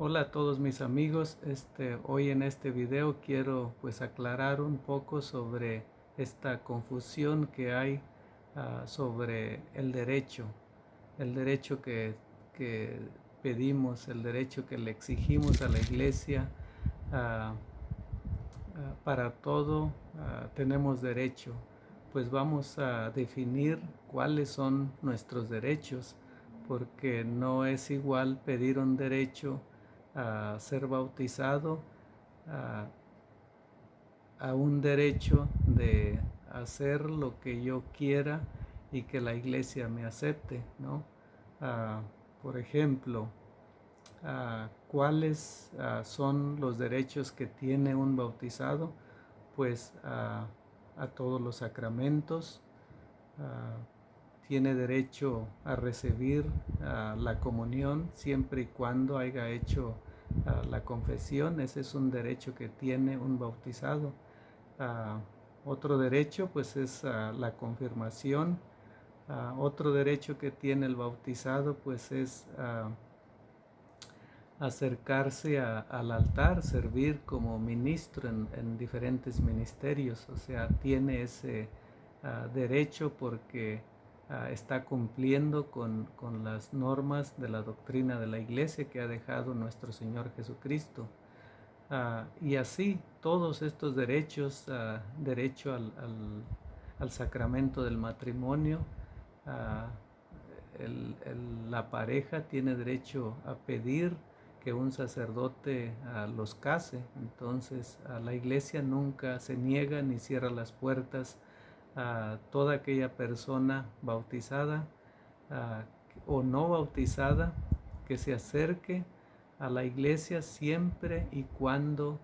Hola a todos mis amigos. Hoy en este video quiero pues aclarar un poco sobre esta confusión que hay sobre el derecho que pedimos, el derecho que le exigimos a la iglesia. ah, para todo tenemos derecho. Pues vamos a definir cuáles son nuestros derechos, porque no es igual pedir un derecho a ser bautizado a, a un derecho de hacer lo que yo quiera y que la iglesia me acepte, ¿no? Ah, por ejemplo, ¿cuáles son los derechos que tiene un bautizado? Pues a todos los sacramentos, ah, tiene derecho a recibir la comunión siempre y cuando haya hecho la confesión. Ese es un derecho que tiene un bautizado. Ah, Otro derecho pues es la confirmación. Otro derecho que tiene el bautizado pues es acercarse al altar, servir como ministro en diferentes ministerios. O sea, tiene ese derecho porque está cumpliendo con las normas de la doctrina de la iglesia que ha dejado nuestro Señor Jesucristo. Y así todos estos derechos, derecho al sacramento del matrimonio, ah, la pareja tiene derecho a pedir que un sacerdote los case. Entonces la iglesia nunca se niega ni cierra las puertas a toda aquella persona bautizada ah, o no bautizada que se acerque a la iglesia siempre y cuando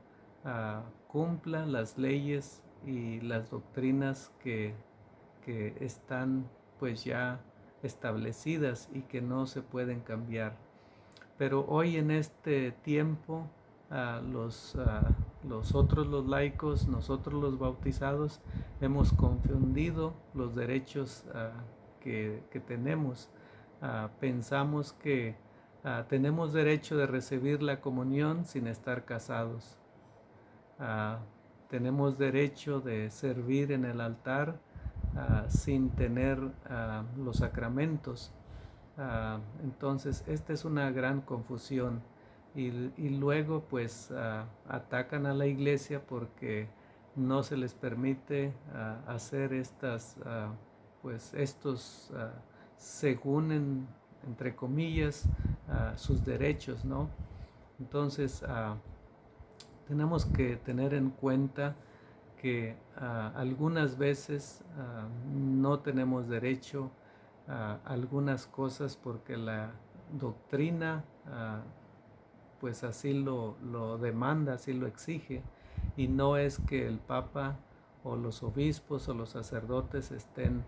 cumpla las leyes y las doctrinas que están pues ya establecidas y que no se pueden cambiar. Pero hoy en este tiempo, los laicos, nosotros los bautizados, hemos confundido los derechos que tenemos. Pensamos que tenemos derecho de recibir la comunión sin estar casados. Ah, Tenemos derecho de servir en el altar sin tener los sacramentos. Entonces, esta es una gran confusión y luego pues atacan a la iglesia porque no se les permite hacer pues estos, según entre comillas, sus derechos, ¿no? Entonces, tenemos que tener en cuenta que algunas veces no tenemos derecho a algunas cosas porque la doctrina pues así lo demanda, así lo exige, y no es que el Papa o los obispos o los sacerdotes estén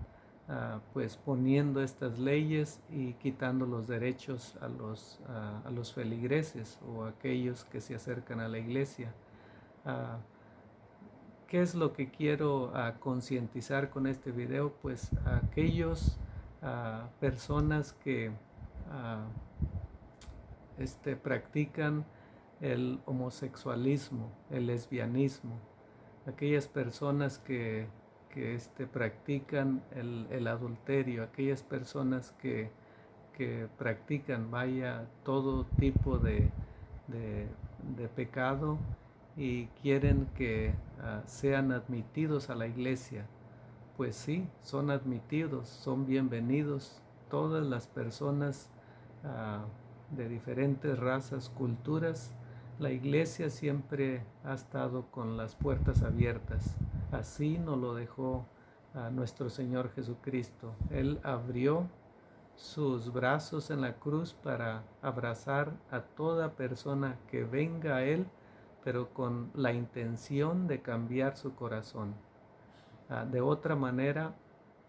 pues poniendo estas leyes y quitando los derechos a los feligreses o a aquellos que se acercan a la iglesia. Uh, ¿Qué es lo que quiero concientizar con este video? Pues aquellos personas que practican el homosexualismo, el lesbianismo, aquellas personas que practican el adulterio, aquellas personas que practican, todo tipo de pecado y quieren que sean admitidos a la iglesia. Pues sí, son admitidos, son bienvenidos todas las personas de diferentes razas, culturas. La iglesia siempre ha estado con las puertas abiertas. Así nos lo dejó nuestro Señor Jesucristo. Él abrió sus brazos en la cruz para abrazar a toda persona que venga a Él, pero con la intención de cambiar su corazón. De otra manera,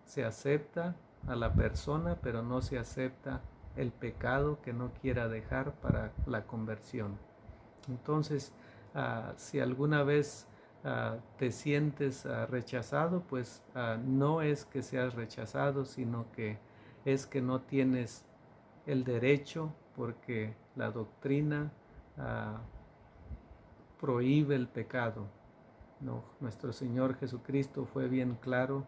se acepta a la persona, pero no se acepta el pecado que no quiera dejar para la conversión. Entonces, si alguna vez te sientes rechazado, pues no es que seas rechazado, sino que es que no tienes el derecho porque la doctrina ah, prohíbe el pecado. No, nuestro Señor Jesucristo fue bien claro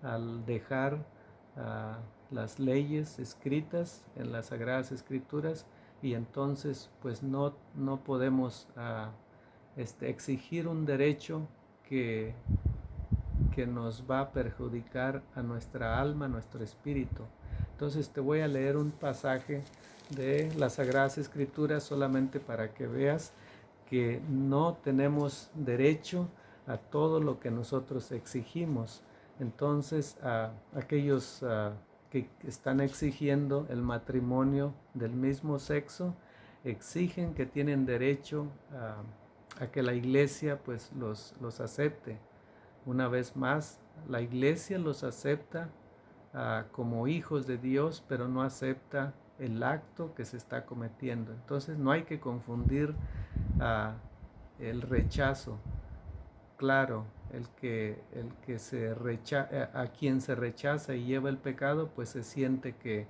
al dejar las leyes escritas en las Sagradas Escrituras, y entonces pues no podemos exigir un derecho que, que nos va a perjudicar a nuestra alma, a nuestro espíritu. Entonces te voy a leer un pasaje de las Sagradas Escrituras solamente para que veas que no tenemos derecho a todo lo que nosotros exigimos. Entonces, aquellos que están exigiendo el matrimonio del mismo sexo, exigen que tienen derecho a que la iglesia pues los acepte. Una vez más, la iglesia los acepta como hijos de Dios, pero no acepta el acto que se está cometiendo. Entonces no hay que confundir el rechazo. Claro, a quien se rechaza y lleva el pecado, pues se siente que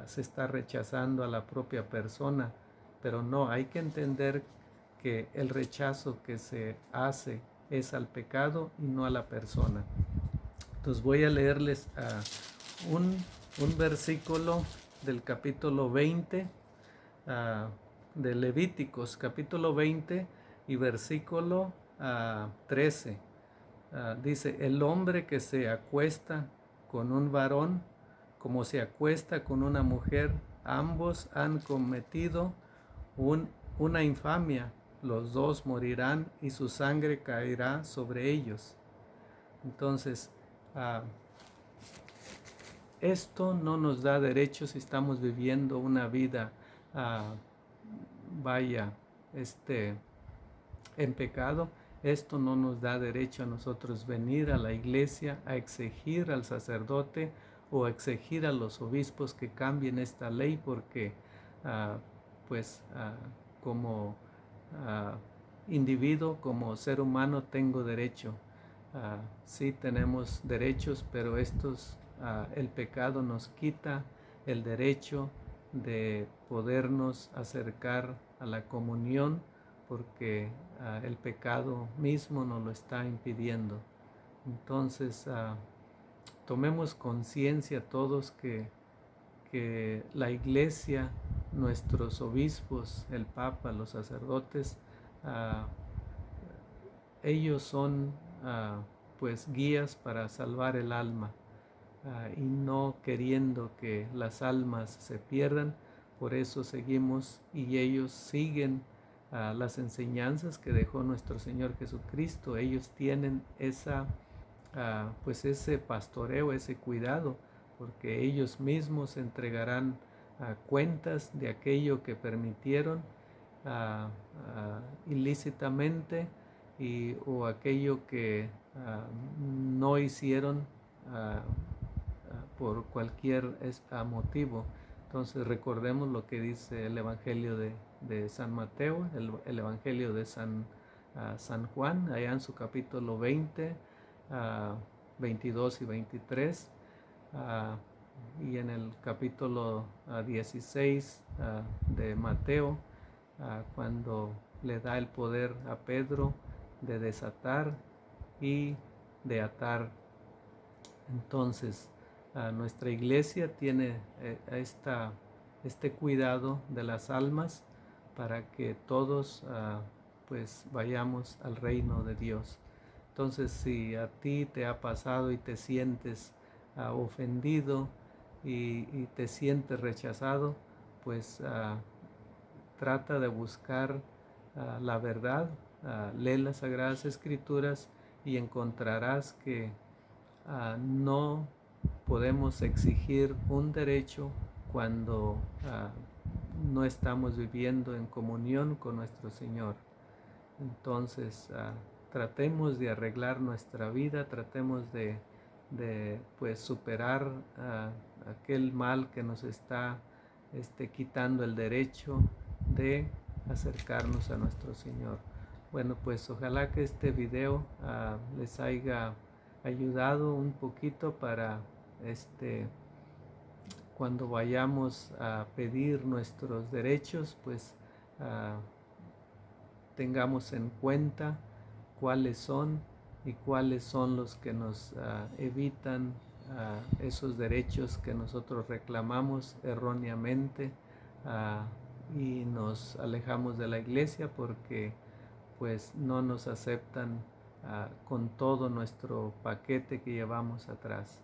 se está rechazando a la propia persona, pero no, hay que entender que el rechazo que se hace es al pecado y no a la persona. Entonces voy a leerles un versículo del capítulo 20 de Levíticos, capítulo 20 y versículo 13. Dice: el hombre que se acuesta con un varón como se acuesta con una mujer, ambos han cometido una infamia, los dos morirán y su sangre caerá sobre ellos. Entonces, esto no nos da derecho si estamos viviendo una vida en pecado. Esto no nos da derecho a nosotros venir a la iglesia a exigir al sacerdote o a exigir a los obispos que cambien esta ley, porque como individuo, como ser humano, tengo derecho. Sí tenemos derechos, pero el pecado nos quita el derecho de podernos acercar a la comunión, porque el pecado mismo nos lo está impidiendo. Entonces, tomemos conciencia todos que la iglesia, nuestros obispos, el papa, los sacerdotes, ellos son pues guías para salvar el alma, y no queriendo que las almas se pierdan. Por eso seguimos y ellos siguen las enseñanzas que dejó nuestro Señor Jesucristo. Ellos tienen ese pastoreo, ese cuidado, porque ellos mismos entregarán cuentas de aquello que permitieron ilícitamente o aquello que no hicieron por cualquier motivo. Entonces recordemos lo que dice el Evangelio de San Mateo, el Evangelio de San Juan, allá en su capítulo 20, 22 y 23, y en el capítulo 16 de Mateo, cuando le da el poder a Pedro de desatar y de atar. Entonces, nuestra iglesia tiene este cuidado de las almas para que todos pues vayamos al reino de Dios. Entonces, si a ti te ha pasado y te sientes ofendido y te sientes rechazado, pues trata de buscar la verdad, lee las Sagradas Escrituras y encontrarás que no podemos exigir un derecho cuando no estamos viviendo en comunión con nuestro Señor. Entonces, tratemos de arreglar nuestra vida, tratemos de pues superar aquel mal que nos está quitando el derecho de acercarnos a nuestro Señor. Bueno, pues ojalá que este video les haya ayudado un poquito para cuando vayamos a pedir nuestros derechos, pues tengamos en cuenta cuáles son y cuáles son los que nos evitan esos derechos que nosotros reclamamos erróneamente, y nos alejamos de la iglesia porque pues no nos aceptan con todo nuestro paquete que llevamos atrás.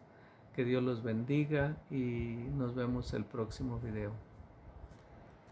Que Dios los bendiga y nos vemos el próximo video.